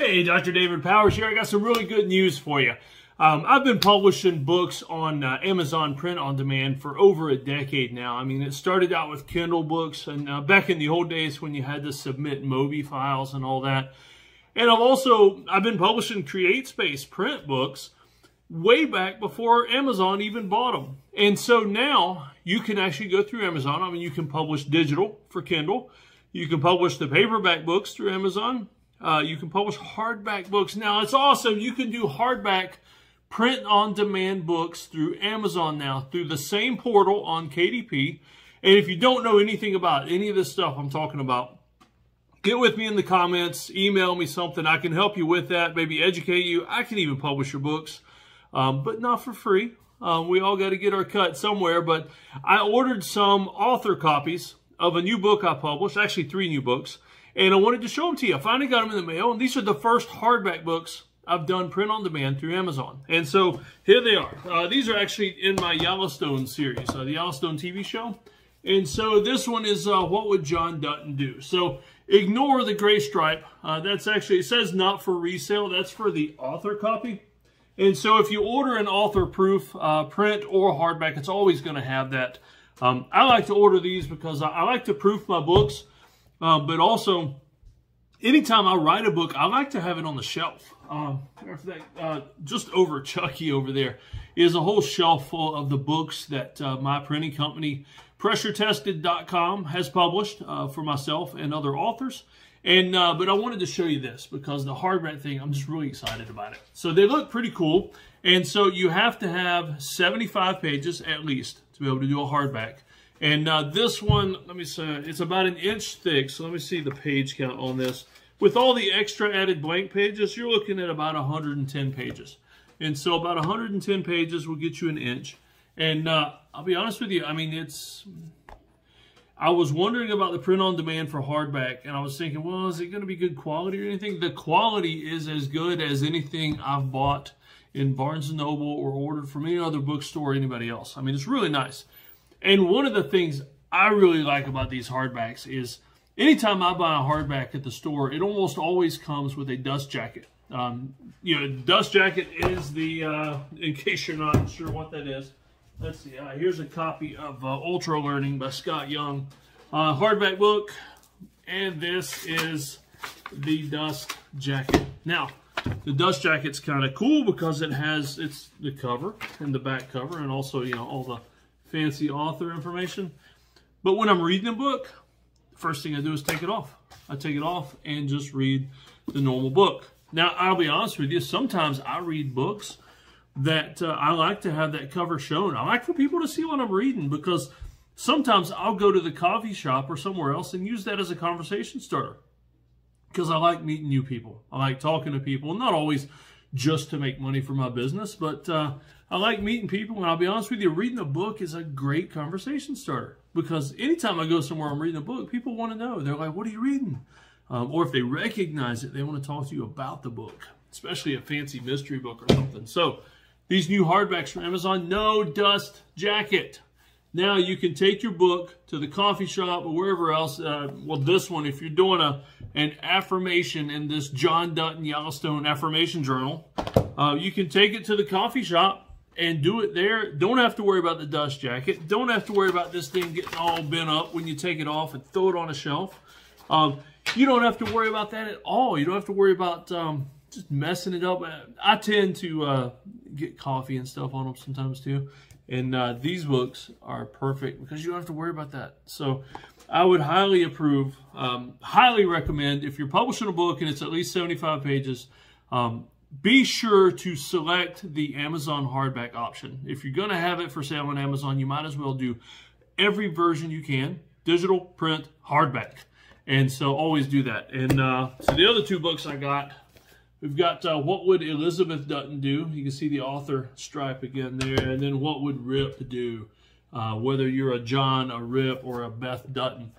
Hey, Dr. David Powers here. I got some really good news for you. I've been publishing books on Amazon Print on Demand for over a decade now. I mean, it started out with Kindle books, and back in the old days when you had to submit Mobi files and all that. And I've been publishing CreateSpace print books way back before Amazon even bought them. And so now you can actually go through Amazon. I mean, you can publish digital for Kindle. You can publish the paperback books through Amazon. You can publish hardback books. Now, it's awesome. You can do hardback print-on-demand books through Amazon now, through the same portal on KDP. And if you don't know anything about any of this stuff I'm talking about, get with me in the comments, email me something. I can help you with that, maybe educate you. I can even publish your books, but not for free. We all got to get our cut somewhere, but I ordered some author copies of a new book I published, actually 3 new books, and I wanted to show them to you. I finally got them in the mail, and these are the first hardback books I've done print on demand through Amazon. And so here they are. These are actually in my Yellowstone series, the Yellowstone TV show. And so this one is What Would John Dutton Do? So ignore the gray stripe. That's actually, it says not for resale. That's for the author copy. And so if you order an author proof print or hardback, it's always going to have that. I like to order these because I like to proof my books. But also, anytime I write a book, I like to have it on the shelf. Just over Chucky over there is a whole shelf full of the books that my printing company, PressureTested.com, has published for myself and other authors. And but I wanted to show you this because the hardback thing, I'm just really excited about it. So they look pretty cool. And so you have to have 75 pages at least to be able to do a hardback. And this one, let me say, it's about 1 inch thick. So let me see the page count on this. With all the extra added blank pages, you're looking at about 110 pages. And so about 110 pages will get you 1 inch. And I'll be honest with you, I mean, I was wondering about the print on demand for hardback, and I was thinking, well, is it going to be good quality or anything? The quality is as good as anything I've bought in Barnes & Noble or ordered from any other bookstore or anybody else. I mean, it's really nice. And one of the things I really like about these hardbacks is anytime I buy a hardback at the store, it almost always comes with a dust jacket. You know, dust jacket is the, in case you're not sure what that is, let's see, here's a copy of Ultra Learning by Scott Young. Hardback book, and this is the dust jacket. Now, the dust jacket's kind of cool because it's the cover and the back cover and also, you know, all the fancy author information. But when I'm reading a book, the first thing I do is take it off. I take it off and just read the normal book. Now, I'll be honest with you, sometimes I read books that I like to have that cover shown. I like for people to see what I'm reading because sometimes I'll go to the coffee shop or somewhere else and use that as a conversation starter because I like meeting new people. I like talking to people, not always just to make money for my business, but I like meeting people, and I'll be honest with you, reading a book is a great conversation starter because anytime I go somewhere I'm reading a book, people want to know. They're like, what are you reading? Or if they recognize it, they want to talk to you about the book, especially a fancy mystery book or something. So these new hardbacks from Amazon, no dust jacket. Now you can take your book to the coffee shop or wherever else. Well, this one, if you're doing an affirmation in this John Dutton Yellowstone affirmation journal, you can take it to the coffee shop and do it there. Don't have to worry about the dust jacket. Don't have to worry about this thing getting all bent up when you take it off and throw it on a shelf. You don't have to worry about that at all. You don't have to worry about just messing it up. I tend to get coffee and stuff on them sometimes too. And these books are perfect because you don't have to worry about that. So I would highly approve, highly recommend if you're publishing a book and it's at least 75 pages, be sure to select the Amazon hardback option. If you're going to have it for sale on Amazon, you might as well do every version you can, digital, print, hardback. And so always do that. And so the other 2 books I got, we've got What Would Elizabeth Dutton Do? You can see the author stripe again there. And then What Would Rip Do? Whether you're a John, a Rip, or a Beth Dutton.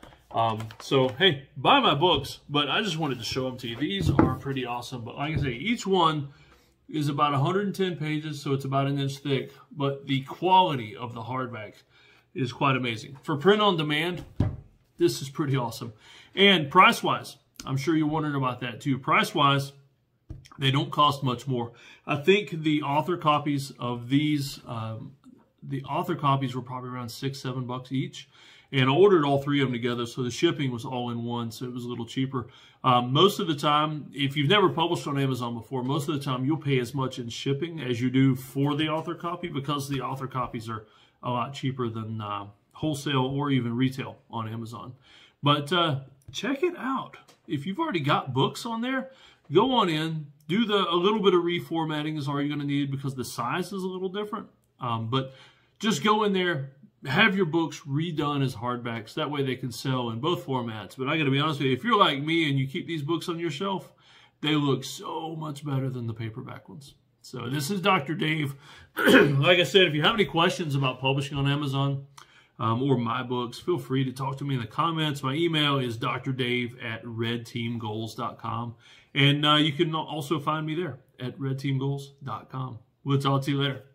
So, hey, buy my books, but I just wanted to show them to you. These are pretty awesome. But like I say, each one is about 110 pages, so it's about 1 inch thick. But the quality of the hardback is quite amazing. For print on demand, this is pretty awesome. And price-wise, I'm sure you're wondering about that too. Price-wise, They don't cost much more. I think the author copies of these, the author copies were probably around $6-7 each. And I ordered all 3 of them together, so the shipping was all in one, so it was a little cheaper. Most of the time, if you've never published on Amazon before, most of the time you'll pay as much in shipping as you do for the author copy, because the author copies are a lot cheaper than wholesale or even retail on Amazon. But check it out. If you've already got books on there, go on in, do a little bit of reformatting is all you're going to need, because the size is a little different. But just go in there, have your books redone as hardbacks. That way they can sell in both formats. But I got to be honest with you, if you're like me and you keep these books on your shelf, they look so much better than the paperback ones. So this is Dr. Dave. Like I said, if you have any questions about publishing on Amazon or my books, feel free to talk to me in the comments. My email is drdave@redteamgoals.com. And you can also find me there at redteamgoals.com. We'll talk to you later.